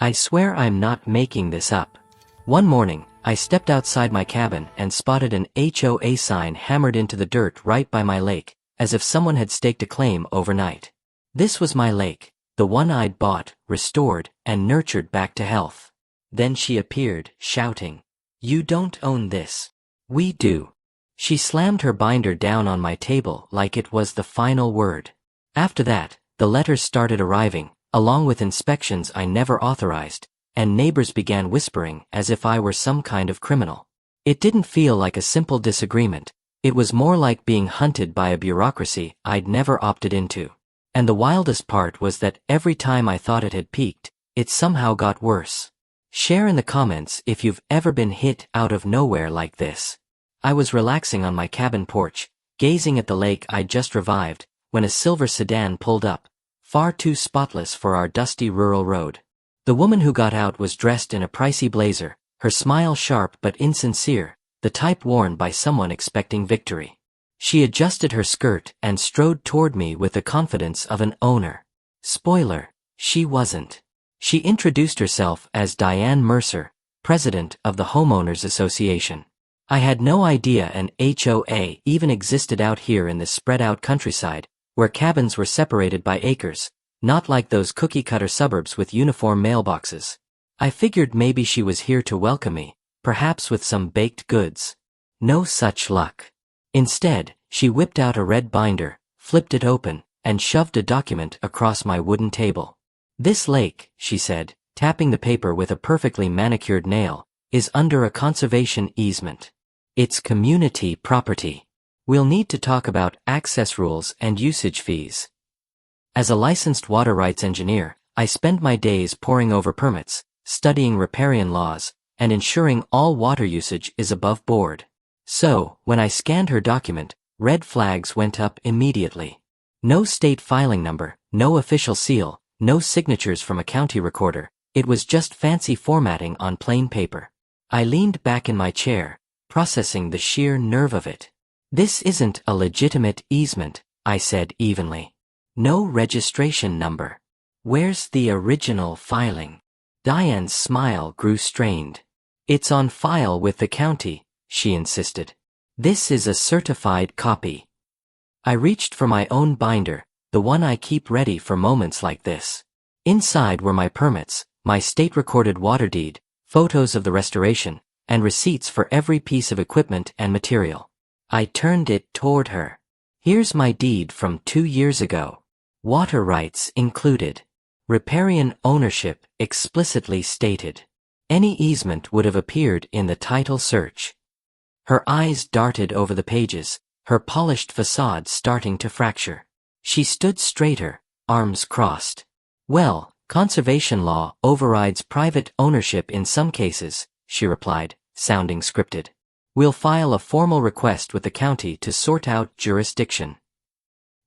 I swear I'm not making this up. One morning, I stepped outside my cabin and spotted an HOA sign hammered into the dirt right by my lake, as if someone had staked a claim overnight. This was my lake, the one I'd bought, restored, and nurtured back to health. Then she appeared, shouting, "You don't own this. We do." She slammed her binder down on my table like it was the final word. After that, the letters started arriving, along with inspections I never authorized, and neighbors began whispering as if I were some kind of criminal. It didn't feel like a simple disagreement. It was more like being hunted by a bureaucracy I'd never opted into. And the wildest part was that every time I thought it had peaked, it somehow got worse. Share in the comments if you've ever been hit out of nowhere like this. I was relaxing on my cabin porch, gazing at the lake I'd just revived, when a silver sedan pulled up, far too spotless for our dusty rural road. The woman who got out was dressed in a pricey blazer, her smile sharp but insincere, the type worn by someone expecting victory. She adjusted her skirt and strode toward me with the confidence of an owner. Spoiler, she wasn't. She introduced herself as Diane Mercer, president of the Homeowners Association. I had no idea an HOA even existed out here in this spread-out countryside, where cabins were separated by acres, not like those cookie-cutter suburbs with uniform mailboxes. I figured maybe she was here to welcome me, perhaps with some baked goods. No such luck. Instead, she whipped out a red binder, flipped it open, and shoved a document across my wooden table. "This lake," she said, tapping the paper with a perfectly manicured nail, "is under a conservation easement. It's community property. We'll need to talk about access rules and usage fees." As a licensed water rights engineer, I spend my days poring over permits, studying riparian laws, and ensuring all water usage is above board. So, when I scanned her document, red flags went up immediately. No state filing number, no official seal, no signatures from a county recorder. It was just fancy formatting on plain paper. I leaned back in my chair, processing the sheer nerve of it. "This isn't a legitimate easement," I said evenly. "No registration number. Where's the original filing?" Diane's smile grew strained. "It's on file with the county," she insisted. "This is a certified copy." I reached for my own binder, the one I keep ready for moments like this. Inside were my permits, my state-recorded water deed, photos of the restoration, and receipts for every piece of equipment and material. I turned it toward her. "Here's my deed from 2 years ago. Water rights included. Riparian ownership explicitly stated. Any easement would have appeared in the title search." Her eyes darted over the pages, her polished facade starting to fracture. She stood straighter, arms crossed. "Well, conservation law overrides private ownership in some cases," she replied, sounding scripted. "We'll file a formal request with the county to sort out jurisdiction."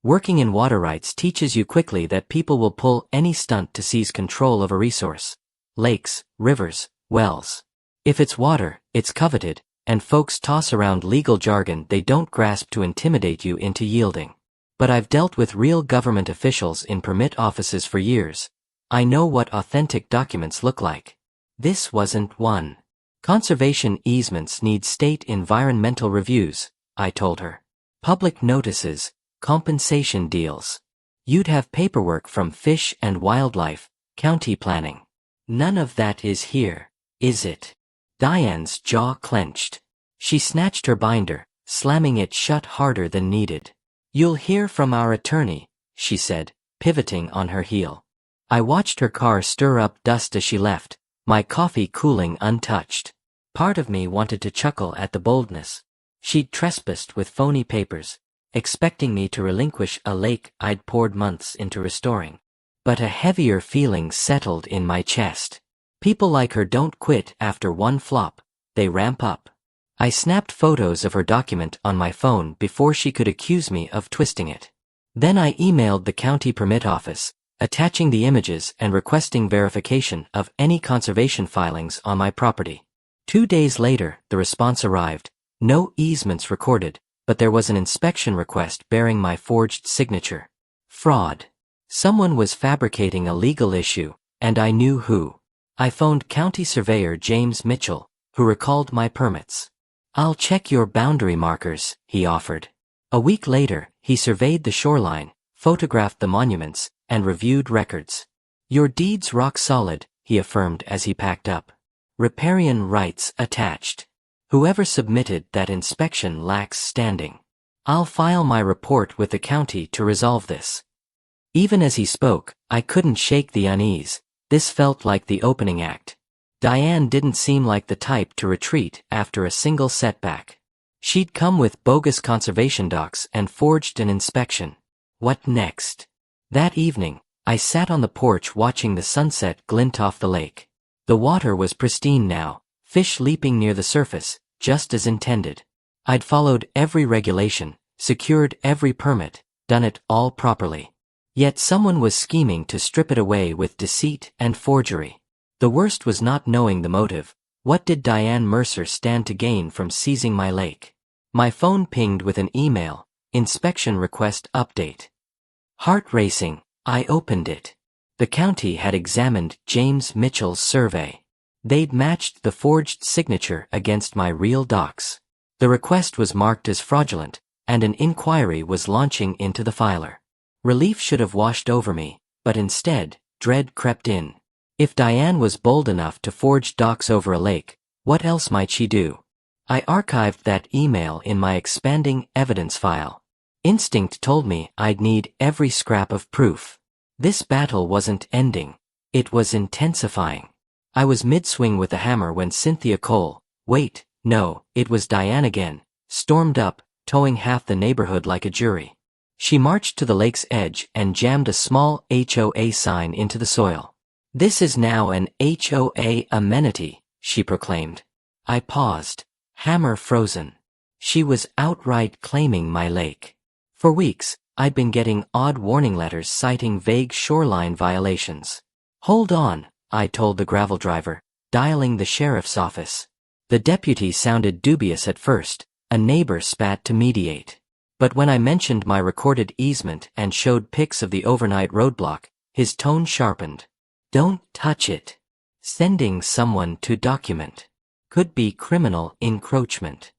Working in water rights teaches you quickly that people will pull any stunt to seize control of a resource. Lakes, rivers, wells. If it's water, it's coveted, and folks toss around legal jargon they don't grasp to intimidate you into yielding. But I've dealt with real government officials in permit offices for years. I know what authentic documents look like. This wasn't one. "Conservation easements need state environmental reviews," I told her. "Public notices, compensation deals. You'd have paperwork from Fish and Wildlife, county planning. None of that is here, is it?" Diane's jaw clenched. She snatched her binder, slamming it shut harder than needed. "You'll hear from our attorney," she said, pivoting on her heel. I watched her car stir up dust as she left, my coffee cooling untouched. Part of me wanted to chuckle at the boldness. She'd trespassed with phony papers, expecting me to relinquish a lake I'd poured months into restoring. But a heavier feeling settled in my chest. People like her don't quit after one flop, they ramp up. I snapped photos of her document on my phone before she could accuse me of twisting it. Then I emailed the county permit office, attaching the images and requesting verification of any conservation filings on my property. 2 days later, the response arrived. No easements recorded, but there was an inspection request bearing my forged signature. Fraud. Someone was fabricating a legal issue, and I knew who. I phoned County Surveyor James Mitchell, who recalled my permits. "I'll check your boundary markers," he offered. A week later, he surveyed the shoreline, photographed the monuments, and reviewed records. "Your deed's rock solid," he affirmed as he packed up. "Riparian rights attached. Whoever submitted that inspection lacks standing. I'll file my report with the county to resolve this." Even as he spoke, I couldn't shake the unease. This felt like the opening act. Diane didn't seem like the type to retreat after a single setback. She'd come with bogus conservation docs and forged an inspection. What next? That evening, I sat on the porch watching the sunset glint off the lake. The water was pristine now, fish leaping near the surface, just as intended. I'd followed every regulation, secured every permit, done it all properly. Yet someone was scheming to strip it away with deceit and forgery. The worst was not knowing the motive. What did Diane Mercer stand to gain from seizing my lake? My phone pinged with an email, "Inspection request update." Heart racing, I opened it. The county had examined James Mitchell's survey. They'd matched the forged signature against my real docs. The request was marked as fraudulent, and an inquiry was launching into the filer. Relief should have washed over me, but instead, dread crept in. If Diane was bold enough to forge docs over a lake, what else might she do? I archived that email in my expanding evidence file. Instinct told me I'd need every scrap of proof. This battle wasn't ending. It was intensifying. I was mid-swing with the hammer when Cynthia Cole, wait, no, it was Diane again, stormed up, towing half the neighborhood like a jury. She marched to the lake's edge and jammed a small HOA sign into the soil. "This is now an HOA amenity," she proclaimed. I paused, hammer frozen. She was outright claiming my lake. For weeks, I'd been getting odd warning letters citing vague shoreline violations. "Hold on," I told the gravel driver, dialing the sheriff's office. The deputy sounded dubious at first. A neighbor spat to mediate. But when I mentioned my recorded easement and showed pics of the overnight roadblock, his tone sharpened. "Don't touch it. Sending someone to document. Could be criminal encroachment."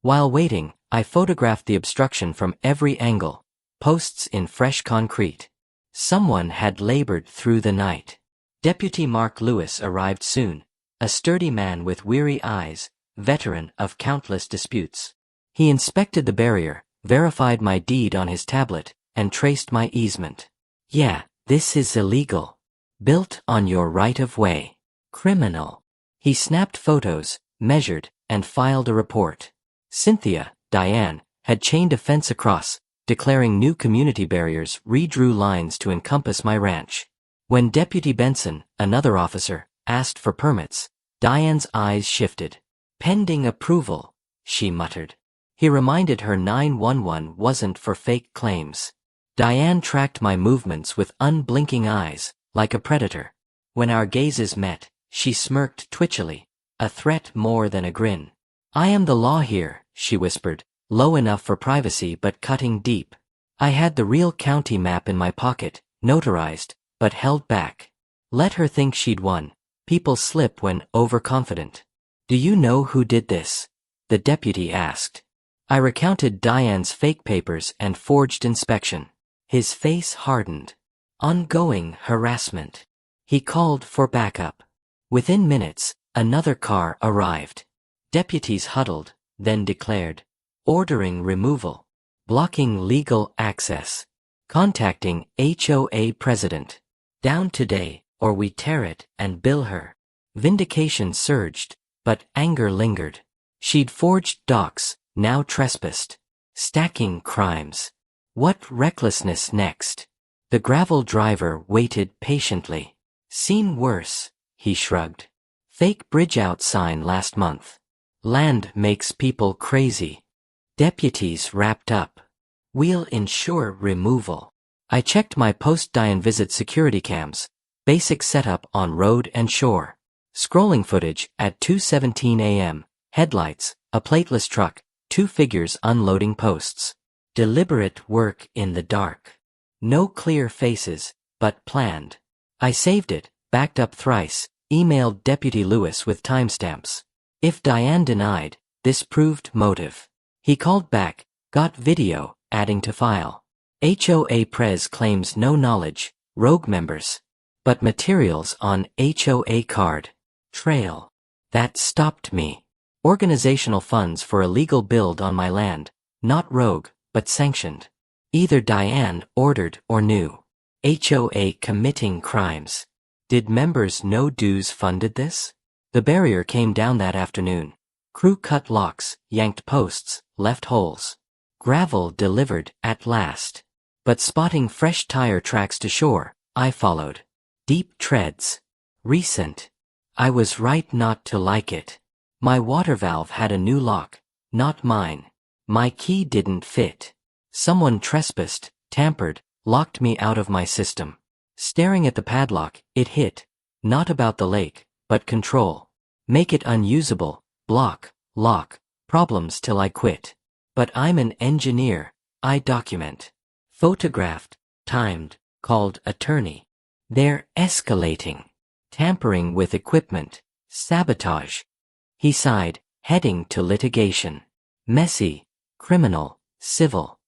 While waiting, I photographed the obstruction from every angle, posts in fresh concrete. Someone had labored through the night. Deputy Mark Lewis arrived soon, a sturdy man with weary eyes, veteran of countless disputes. He inspected the barrier, verified my deed on his tablet, and traced my easement. "Yeah, this is illegal. Built on your right-of-way. Criminal." He snapped photos, measured, and filed a report. Cynthia, Diane, had chained a fence across, declaring new community barriers, redrew lines to encompass my ranch. When Deputy Benson, another officer, asked for permits, Diane's eyes shifted. "Pending approval," she muttered. He reminded her 911 wasn't for fake claims. Diane tracked my movements with unblinking eyes, like a predator. When our gazes met, she smirked twitchily, a threat more than a grin. "I am the law here," she whispered, low enough for privacy but cutting deep. I had the real county map in my pocket, notarized, but held back. Let her think she'd won. People slip when overconfident. "Do you know who did this?" the deputy asked. I recounted Diane's fake papers and forged inspection. His face hardened. Ongoing harassment. He called for backup. Within minutes, another car arrived. Deputies huddled, then declared, ordering removal, blocking legal access, contacting HOA president. Down today, or we tear it and bill her. Vindication surged, but anger lingered. She'd forged docs, now trespassed, stacking crimes. What recklessness next? The gravel driver waited patiently. Seen worse, he shrugged. Fake bridge-out sign last month. Land makes people crazy. Deputies wrapped up. We'll ensure removal. I checked my post-Diane visit security cams. Basic setup on road and shore. Scrolling footage at 2:17 a.m. Headlights, a plateless truck, 2 figures unloading posts. Deliberate work in the dark. No clear faces, but planned. I saved it, backed up thrice, Emailed Deputy Lewis with timestamps. If Diane denied, this proved motive. He called back, got video, adding to file. HOA Pres claims no knowledge, rogue members. But materials on HOA card. Trail. That stopped me. Organizational funds for a legal build on my land, not rogue, but sanctioned. Either Diane ordered or knew. HOA committing crimes. Did members know dues funded this? The barrier came down that afternoon. Crew cut locks, yanked posts, left holes. Gravel delivered at last. But spotting fresh tire tracks to shore, I followed. Deep treads. Recent. I was right not to like it. My water valve had a new lock, not mine. My key didn't fit. Someone trespassed, tampered, locked me out of my system. Staring at the padlock, it hit. Not about the lake, but control. Make it unusable, block, lock, problems till I quit. But I'm an engineer, I document. Photographed, timed, called attorney. They're escalating. Tampering with equipment, sabotage. He sighed, heading to litigation. Messy, criminal, civil.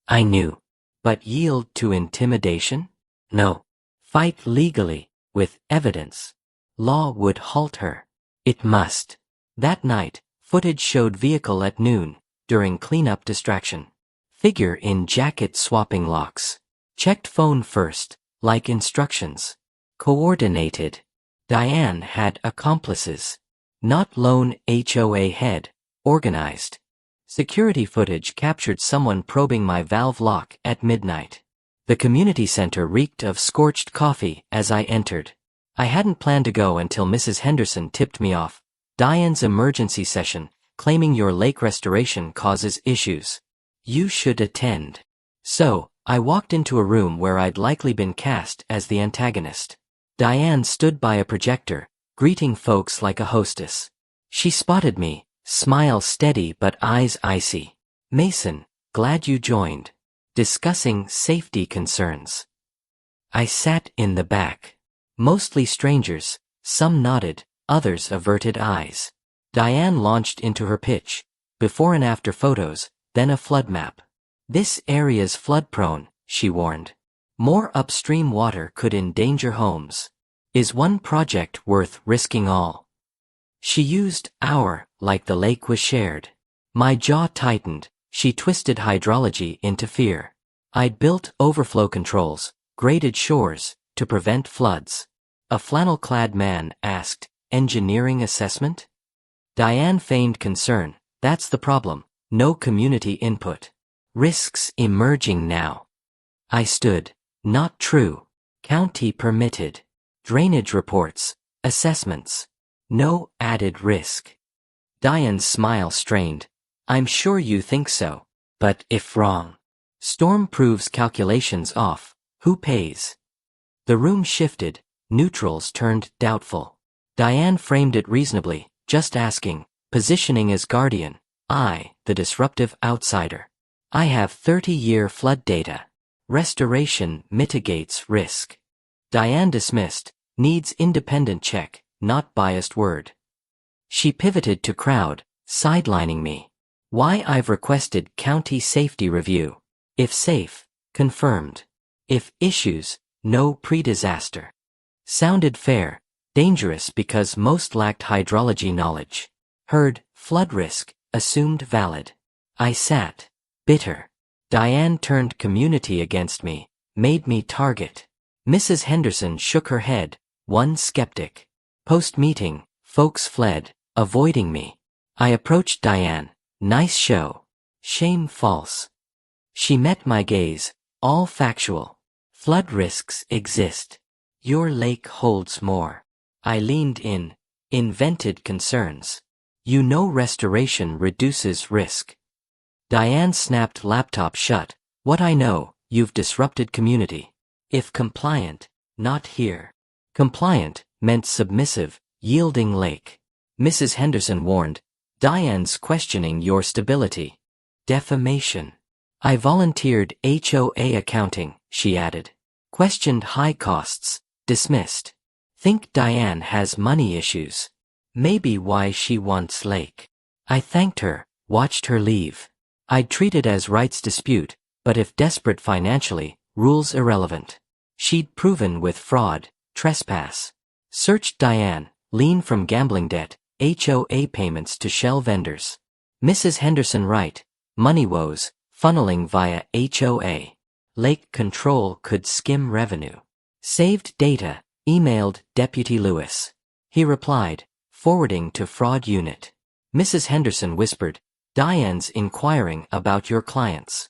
I knew. But yield to intimidation? No. Fight legally, with evidence. Law would halt her. It must. That night, footage showed vehicle at noon, during cleanup distraction. Figure in jacket swapping locks. Checked phone first, like instructions. Coordinated. Diane had accomplices. Not lone HOA head, organized. Security footage captured someone probing my valve lock at midnight. The community center reeked of scorched coffee as I entered. I hadn't planned to go until Mrs. Henderson tipped me off. Diane's emergency session, claiming your lake restoration causes issues. You should attend. So, I walked into a room where I'd likely been cast as the antagonist. Diane stood by a projector, greeting folks like a hostess. She spotted me, smile steady but eyes icy. Mason, glad you joined. Discussing safety concerns. I sat in the back. Mostly strangers, some nodded, others averted eyes. Diane launched into her pitch, before and after photos, then a flood map. This area's flood-prone, she warned. More upstream water could endanger homes. Is one project worth risking all? She used our like the lake was shared. My jaw tightened, she twisted hydrology into fear. I'd built overflow controls, graded shores, to prevent floods. A flannel-clad man asked, engineering assessment? Diane feigned concern, that's the problem, no community input. Risks emerging now. I stood, not true. County permitted. Drainage reports, assessments. No added risk. Diane's smile strained. I'm sure you think so, but if wrong. Storm proves calculations off, who pays? The room shifted, neutrals turned doubtful. Diane framed it reasonably, just asking, positioning as guardian, I, the disruptive outsider. I have 30-year flood data. Restoration mitigates risk. Diane dismissed, needs independent check, not biased word. She pivoted to crowd, sidelining me. Why I've requested county safety review. If safe, confirmed. If issues, no pre-disaster. Sounded fair, dangerous because most lacked hydrology knowledge. Heard, flood risk, assumed valid. I sat, bitter. Diane turned community against me, made me target. Mrs. Henderson shook her head, one skeptic. Post-meeting, folks fled, avoiding me. I approached Diane, nice show. Shame false. She met my gaze, all factual. Flood risks exist. Your lake holds more. I leaned in, invented concerns. You know restoration reduces risk. Diane snapped laptop shut. What I know, you've disrupted community. If compliant, not here. Compliant meant submissive, yielding lake. Mrs. Henderson warned, Diane's questioning your stability. Defamation. I volunteered HOA accounting, she added. Questioned high costs, dismissed. Think Diane has money issues. Maybe why she wants Lake. I thanked her, watched her leave. I'd treat it as rights dispute, but if desperate financially, rules irrelevant. She'd proven with fraud, trespass. Searched Diane, lien from gambling debt, HOA payments to shell vendors. Mrs. Henderson right, money woes, funneling via HOA. Lake control could skim revenue. Saved data, emailed Deputy Lewis. He replied, forwarding to fraud unit. Mrs. Henderson whispered, Diane's inquiring about your clients.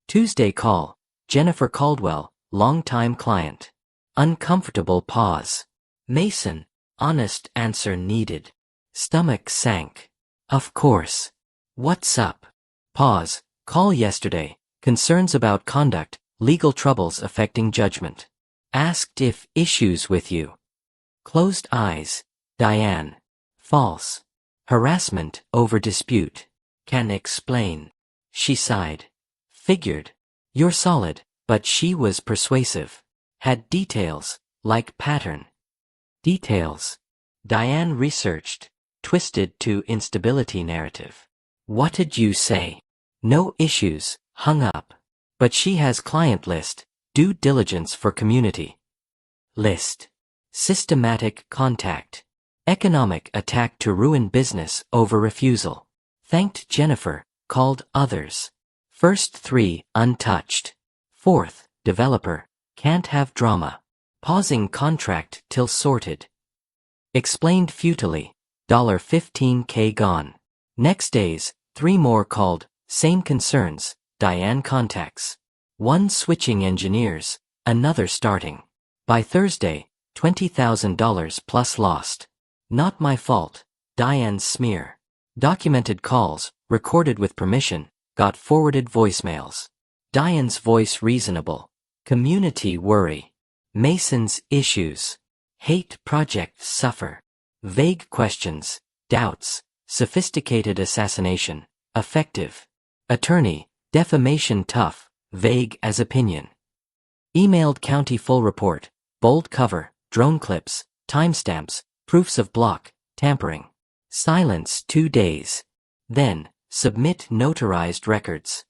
Tuesday call, Jennifer Caldwell, longtime client. Uncomfortable pause. Mason, honest answer needed. Stomach sank. Of course. What's up? Pause, call yesterday, concerns about conduct, legal troubles affecting judgment. Asked if issues with you. Closed eyes, Diane. False. Harassment over dispute. Can explain. She sighed. Figured. You're solid, but she was persuasive. Had details, like pattern. Details. Diane researched, twisted to instability narrative. What did you say? No issues, hung up. But she has client list, due diligence for community. List. Systematic contact. Economic attack to ruin business over refusal. Thanked Jennifer, called others. First 3, untouched. Fourth, developer, can't have drama. Pausing contract till sorted. Explained futilely, $15K gone. Next days, 3 more called, same concerns, Diane contacts. 1 switching engineers, another starting. By Thursday, $20,000 plus lost. Not my fault, Diane's smear. Documented calls, recorded with permission, got forwarded voicemails. Diane's voice reasonable. Community worry. Mason's issues. Hate projects suffer. Vague questions, doubts, sophisticated assassination, effective. Attorney, defamation tough, vague as opinion. Emailed county full report, bold cover, drone clips, timestamps, proofs of block, tampering. Silence 2 days. Then, submit notarized records.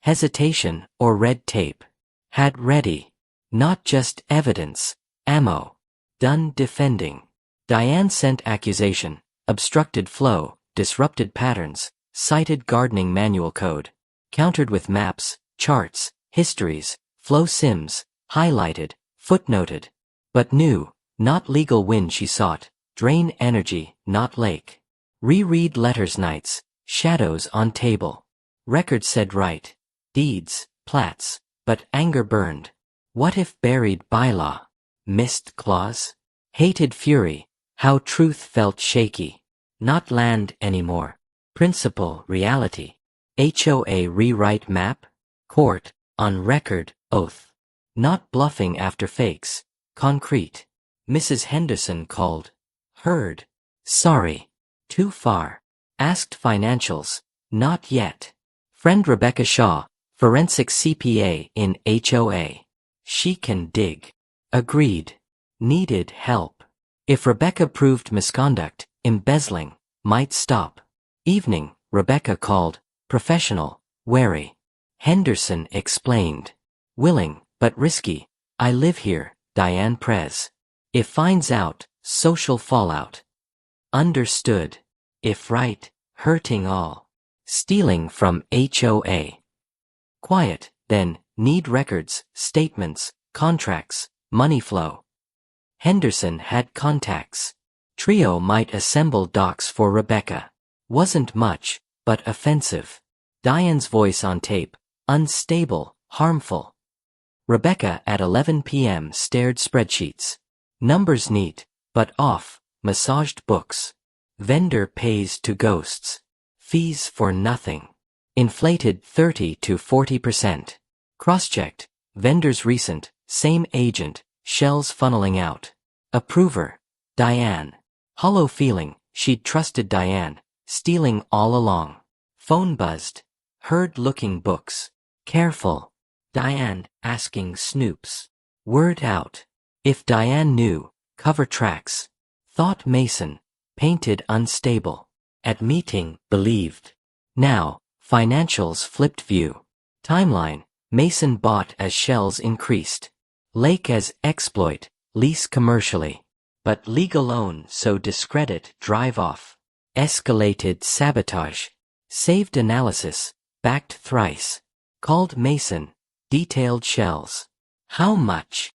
Hesitation or red tape. Had ready. Not just evidence, ammo. Done defending. Diane sent accusation, obstructed flow, disrupted patterns, cited gardening manual code. Countered with maps, charts, histories, flow sims, highlighted, footnoted. But new, not legal win she sought, drain energy, not Lake. Reread letters nights, shadows on table. Record said right, deeds, plats, but anger burned. What if buried bylaw? Missed clause? Hated fury, how truth felt shaky. Not land anymore. Principle, reality. HOA rewrite map? Court, on record, oath. Not bluffing after fakes, concrete. Mrs. Henderson called. Heard. Sorry. Too far. Asked financials. Not yet. Friend Rebecca Shaw, forensic CPA in HOA. She can dig. Agreed. Needed help. If Rebecca proved misconduct, embezzling, might stop. Evening, Rebecca called, professional, wary. Henderson explained. Willing, but risky. I live here, Diane Prez. If finds out, social fallout. Understood. If right, hurting all. Stealing from HOA. Quiet, then, need records, statements, contracts, money flow. Henderson had contacts. Trio might assemble docs for Rebecca. Wasn't much, but offensive. Diane's voice on tape, unstable, harmful. Rebecca at 11 p.m. stared spreadsheets. Numbers neat, but off, massaged books. Vendor pays to ghosts. Fees for nothing. Inflated 30 to 40%. Cross-checked, vendors recent, same agent, shells funneling out. Approver, Diane. Hollow feeling, she'd trusted Diane, stealing all along. Phone buzzed. Heard looking books. Careful. Diane asking snoops. Word out. If Diane knew, Cover tracks. Thought Mason. Painted unstable. At meeting, believed. Now, financials flipped view. Timeline. Mason bought as shells increased. Lake as exploit, lease commercially. But legal own so discredit drive off. Escalated sabotage. Saved analysis, backed thrice. Called Mason, detailed shells. How much?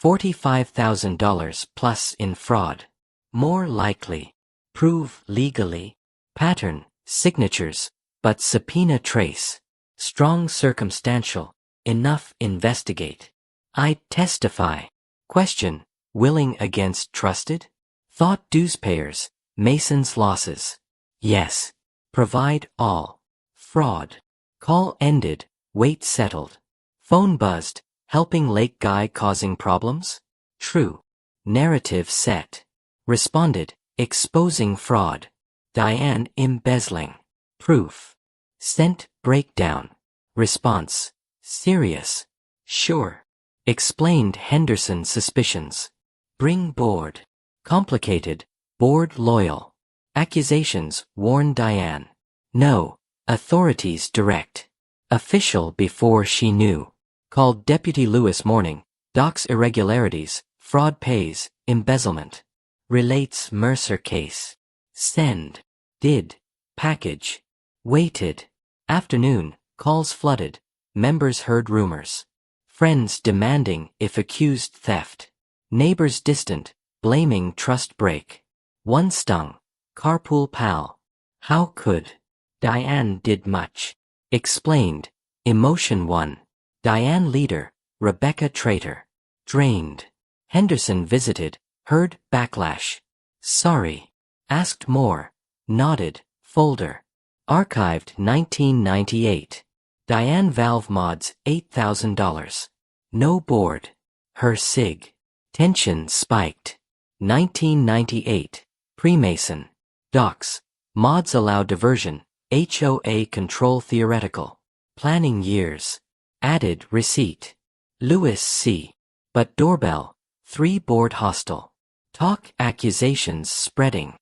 $45,000 plus in fraud. More likely. Prove legally. Pattern, signatures, but subpoena trace. Strong circumstantial, enough investigate. I testify. Question, willing against trusted? Thought dues payers, Mason's losses. Yes. Provide all. Fraud. Call ended, wait settled. Phone buzzed, helping Lake guy causing problems? True. Narrative set. Responded, exposing fraud. Diane embezzling. Proof. Sent breakdown. Response. Serious. Sure. Explained Henderson suspicions. Bring board. Complicated, board loyal. Accusations warn Diane. No. Authorities direct. Official before she knew. Called Deputy Lewis morning. Docs irregularities, fraud pays, embezzlement. Relates Mercer case. Send. Did. Package. Waited. Afternoon, calls flooded. Members heard rumors. Friends demanding if accused theft. Neighbors distant, blaming trust break. One stung. Carpool pal. How could? Diane did much. Explained. Emotion won. Diane leader. Rebecca traitor. Drained. Henderson visited. Heard backlash. Sorry. Asked more. Nodded. Folder. Archived 1998. Diane valve mods $8,000. No board. Her sig. Tension spiked. 1998. Pre-Mason. Docs. Mods allow diversion. HOA control theoretical. Planning years. Added receipt. Lewis C. But doorbell. 3 board hostile. Talk accusations spreading.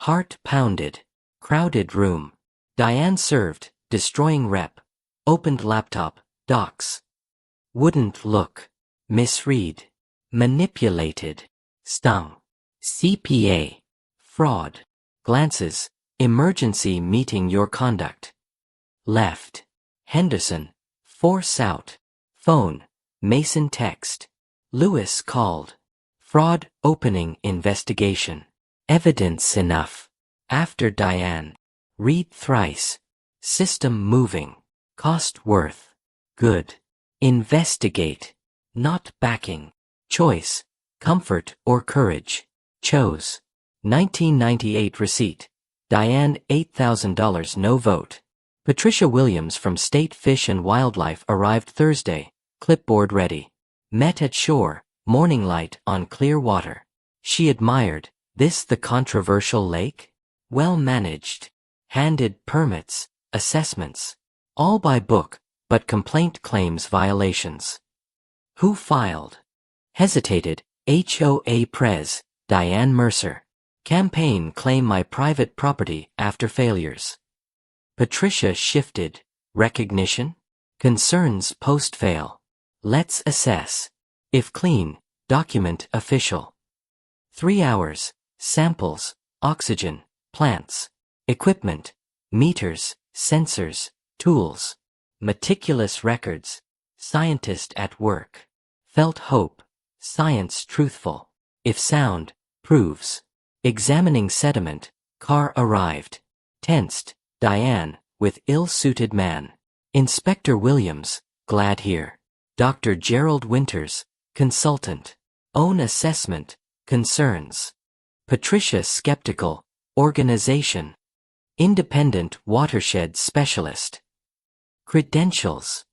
Heart pounded. Crowded room. Diane served, destroying rep. Opened laptop, docs. Wouldn't look. Misread. Manipulated. Stung. CPA. Fraud. Glances. Emergency meeting your conduct. Left. Henderson. Force out. Phone. Mason text. Lewis called. Fraud opening investigation. Evidence enough. After Diane. Read thrice. System moving. Cost worth. Good. Investigate. Not backing. Choice. Comfort or courage. Chose. 1998 receipt. Diane $8,000 no vote. Patricia Williams from State Fish and Wildlife arrived Thursday. Clipboard ready. Met at shore. Morning light on clear water. She admired. This the controversial lake? Well managed. Handed permits, assessments. All by book, but complaint claims violations. Who filed? Hesitated. HOA Pres. Diane Mercer. Campaign claim my private property after failures. Patricia shifted. Recognition? Concerns post-fail. Let's assess. If clean, document official. 3 hours. Samples, oxygen, plants, equipment, meters, sensors, tools, meticulous records, scientist at work. Felt hope, science truthful. If sound, proves. Examining sediment, car arrived. Tensed, Diane, with ill-suited man. Inspector Williams, glad here. Dr. Gerald Winters, consultant. Own assessment, concerns. Patricia skeptical, organization. Independent watershed specialist. Credentials.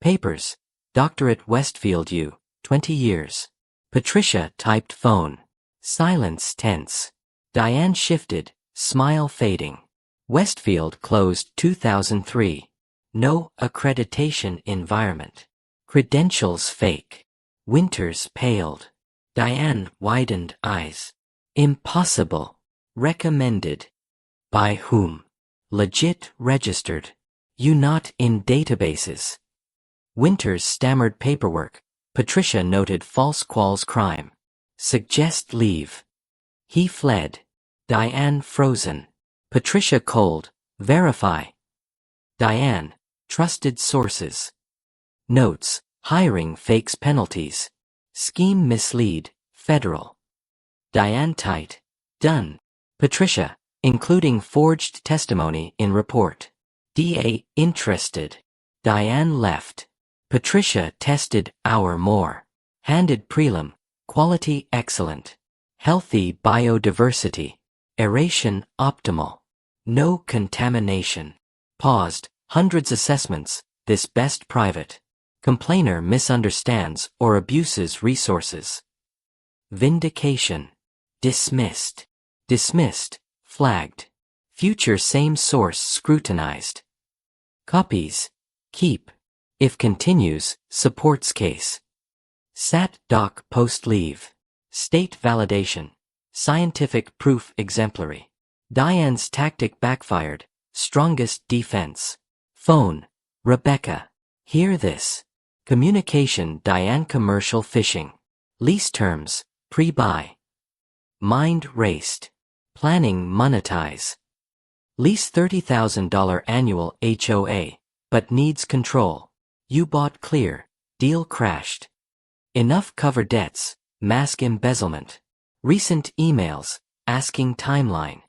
Papers, Doctorate Westfield U, 20 years. Patricia typed phone. Silence tense. Diane shifted, smile fading. Westfield closed 2003. No accreditation environment. Credentials fake. Winters paled. Diane widened eyes. Impossible. Recommended. By whom? Legit registered. You not in databases. Winters stammered paperwork. Patricia noted false quals crime. Suggest leave. He fled. Diane frozen. Patricia cold. Verify. Diane, trusted sources. Notes, hiring fakes penalties. Scheme mislead, federal. Diane tight. Done. Patricia, including forged testimony in report. DA interested. Diane left. Patricia tested hour more. Handed prelim, quality excellent. Healthy biodiversity. Aeration optimal. No contamination. Paused, hundreds assessments, this best private. Complainer misunderstands or abuses resources. Vindication. Dismissed. Dismissed, flagged. Future same source scrutinized. Copies. Keep. If continues, supports case. Sat doc post leave. State validation. Scientific proof exemplary. Diane's tactic backfired. Strongest defense. Phone. Rebecca. Hear this. Communication Diane commercial phishing. Lease terms. Pre-buy. Mind raced. Planning monetize. Lease $30,000 annual HOA, but needs control. You bought clear. Deal crashed. Enough cover debts. Mask embezzlement. Recent emails. Asking timeline.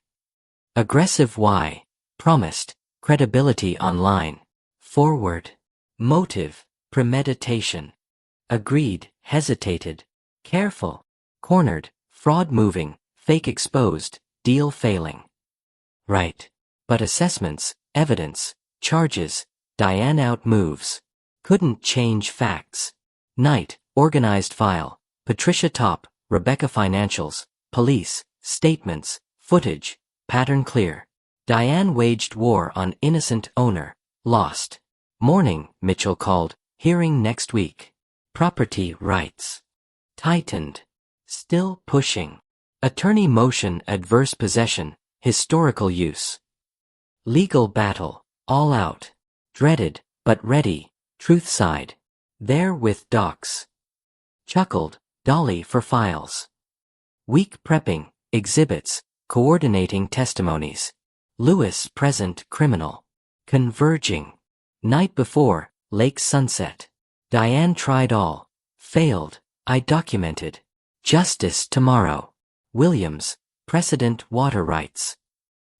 Aggressive why. Promised. Credibility online. Forward. Motive. Premeditation. Agreed. Hesitated. Careful. Cornered. Fraud moving. Fake exposed. Deal failing. Right. But assessments, evidence, charges. Diane out moves. Couldn't change facts. Night. Organized file. Patricia top. Rebecca financials. Police. Statements. Footage. Pattern clear. Diane waged war on innocent owner. Lost. Morning, Mitchell called. Hearing next week. Property rights. Tightened. Still pushing. Attorney motion adverse possession. Historical use. Legal battle. All out. Dreaded, but ready. Truth side. There with docs. Chuckled. Dolly for files. Week prepping. Exhibits. Coordinating testimonies. Lewis present criminal. Converging. Night before, lake sunset. Diane tried all. Failed. I documented. Justice tomorrow. Williams, precedent water rights.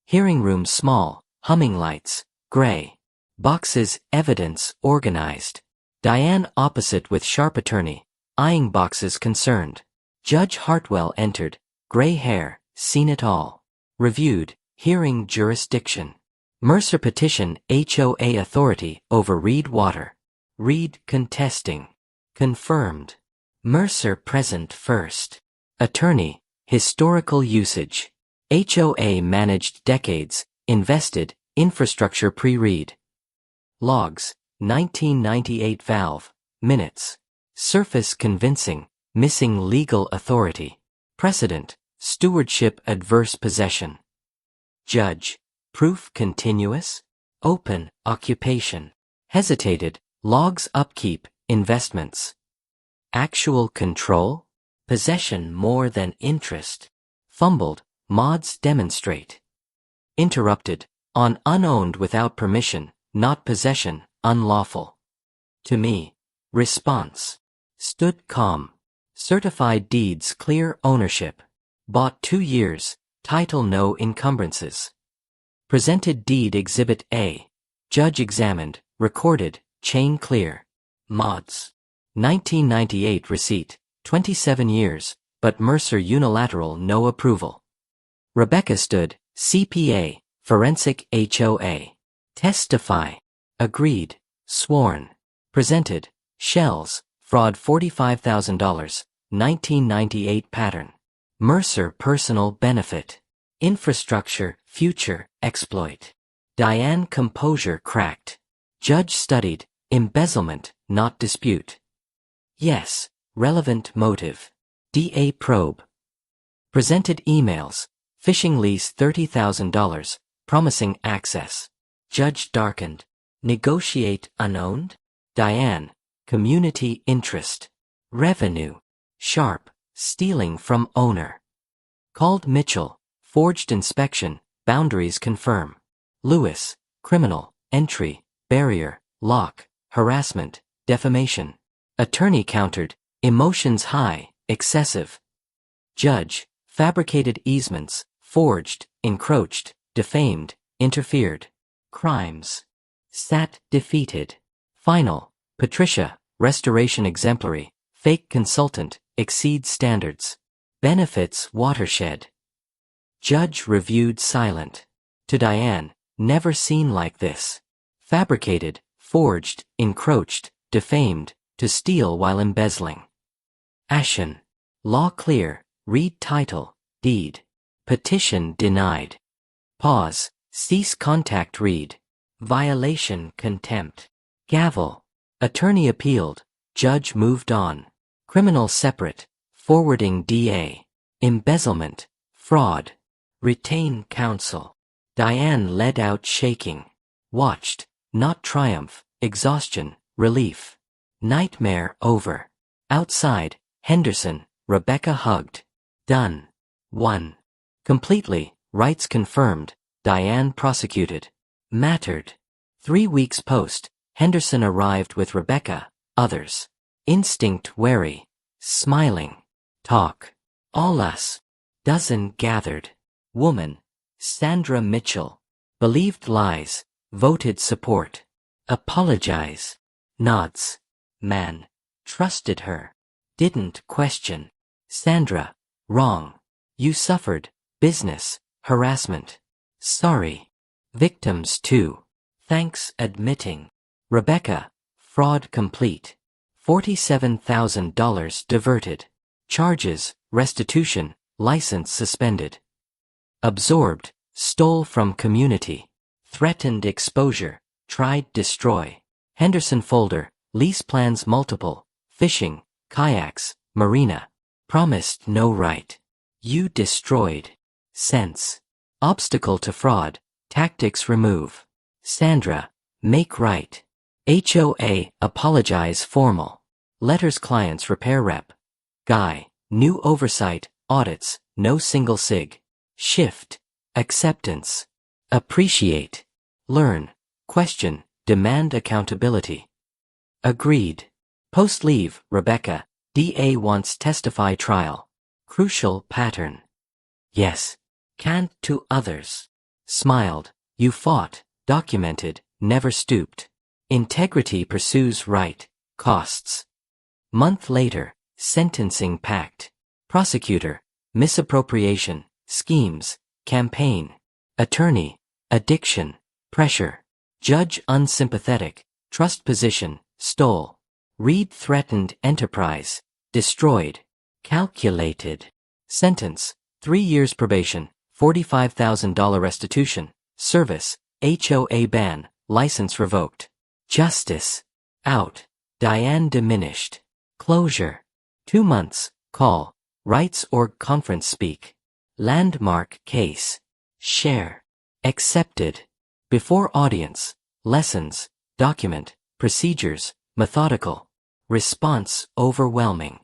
Hearing room small, humming lights, gray. Boxes, evidence, organized. Diane opposite with sharp attorney, eyeing boxes concerned. Judge Hartwell entered, gray hair, seen it all. Reviewed, hearing jurisdiction. Mercer petition HOA authority over Reed water. Reed contesting. Confirmed. Mercer present first. Attorney, historical usage. HOA managed decades, invested, infrastructure pre-Reed. Logs, 1998 valve, minutes. Surface convincing, missing legal authority. Precedent, stewardship adverse possession. Judge, proof continuous? Open, occupation. Hesitated, logs upkeep, investments. Actual control? Possession more than interest. Fumbled, mods demonstrate. Interrupted, on unowned without permission, not possession, unlawful. To me. Response. Stood calm. Certified deeds clear ownership. Bought 2 years, title no encumbrances. Presented deed exhibit A. Judge examined, recorded, chain clear. Mods. 1998 receipt, 27 years, but Mercer unilateral no approval. Rebecca stood, CPA, forensic HOA. Testify. Agreed, sworn. Presented, shells, fraud $45,000, 1998 pattern. Mercer personal benefit. Infrastructure, future, exploit. Diane composure cracked. Judge studied, embezzlement, not dispute. Yes, relevant motive. DA probe. Presented emails. Phishing lease $30,000, promising access. Judge darkened. Negotiate unowned? Diane. Community interest. Revenue. Sharp. Stealing from owner. Called Mitchell. Forged inspection. Boundaries confirm. Lewis. Criminal. Entry. Barrier. Lock. Harassment. Defamation. Attorney countered. Emotions high. Excessive. Judge. Fabricated easements. Forged. Encroached. Defamed. Interfered. Crimes. Sat defeated. Final. Patricia. Restoration exemplary. Fake consultant. Exceeds standards. Benefits watershed. Judge reviewed silent. To Diane. Never seen like this. Fabricated. Forged. Encroached. Defamed. To steal while embezzling. Ashen. Law clear. Read title. Deed. Petition denied. Pause. Cease contact read. Violation contempt. Gavel. Attorney appealed. Judge moved on. Criminal separate. Forwarding DA. Embezzlement. Fraud. Retain counsel. Diane led out shaking. Watched. Not triumph. Exhaustion. Relief. Nightmare over. Outside. Henderson. Rebecca hugged. Done. 1. Completely. Rights confirmed. Diane prosecuted. Mattered. 3 weeks post. Henderson arrived with Rebecca. Others. Instinct wary. Smiling. Talk. All us. Dozen gathered. Woman. Sandra Mitchell. Believed lies. Voted support. Apologize. Nods. Man. Trusted her. Didn't question. Sandra. Wrong. You suffered. Business. Harassment. Sorry. Victims too. Thanks admitting. Rebecca. Fraud complete. $47,000 diverted. Charges. Restitution. License suspended. Absorbed. Stole from community. Threatened exposure. Tried destroy. Henderson folder. Lease plans multiple. Fishing. Kayaks. Marina. Promised no right. You destroyed. Sense. Obstacle to fraud. Tactics remove. Sandra. Make right. HOA. Apologize formal. Letters clients repair rep. Guy. New oversight. Audits. No single sig. Shift. Acceptance. Appreciate. Learn. Question. Demand accountability. Agreed. Post leave. Rebecca. DA wants testify trial. Crucial pattern. Yes. Can't to others. Smiled. You fought. Documented. Never stooped. Integrity pursues right. Costs. Month later. Sentencing pact. Prosecutor. Misappropriation. Schemes. Campaign. Attorney. Addiction. Pressure. Judge unsympathetic. Trust position. Stole. Reed threatened enterprise. Destroyed. Calculated. Sentence. 3 years probation. $45,000 restitution. Service. HOA ban. License revoked. Justice. Out. Diane diminished. Closure. 2 months. Call. Rights org conference speak. Landmark case. Share. Accepted. Before audience. Lessons. Document. Procedures. Methodical. Response overwhelming.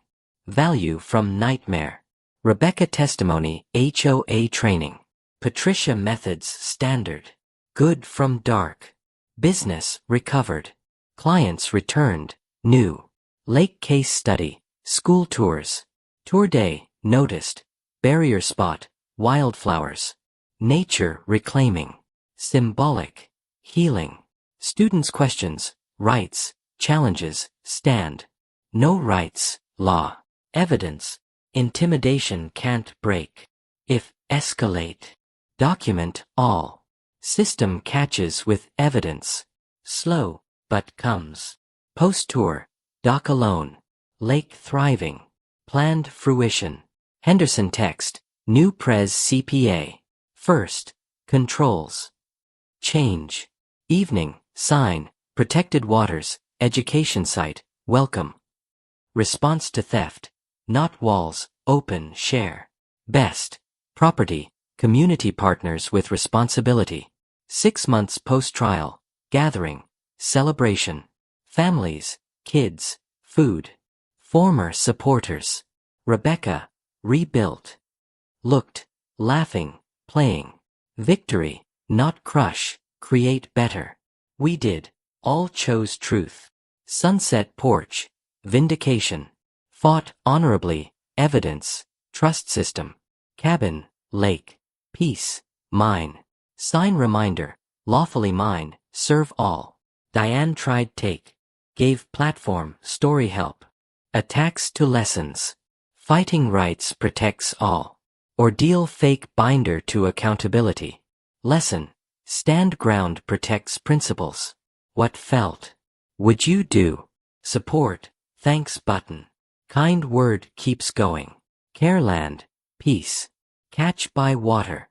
Value from nightmare. Rebecca testimony. HOA training. Patricia methods standard. Good from dark. Business recovered. Clients returned. New. Lake case study. School tours. Tour day. Noticed. Barrier spot. Wildflowers. Nature reclaiming. Symbolic. Healing. Students' questions. Rights. Challenges. Stand. No rights. Law. Evidence. Intimidation can't break. If escalate. Document all. System catches with evidence. Slow, but comes. Post-tour. Dock alone. Lake thriving. Planned fruition. Henderson text. New Pres CPA. First. Controls. Change. Evening. Sign. Protected waters. Education site. Welcome. Response to theft. Not walls, Open, share. Best. Property, community partners with responsibility. 6 months post-trial, gathering, celebration. Families, kids, food. Former supporters. Rebecca, rebuilt. Looked, laughing, playing. Victory, not crush, create better. We did, all chose truth. Sunset porch, vindication. Fought honorably, evidence, trust system. Cabin, lake, peace, mine. Sign reminder, lawfully mine, serve all. Diane tried take. Gave platform, story help. Attacks to lessons. Fighting rights protects all. Ordeal fake binder to accountability. Lesson. Stand ground protects principles. What felt? Would you do? Support. Thanks button. Kind word keeps going. Careland. Peace. Catch by water.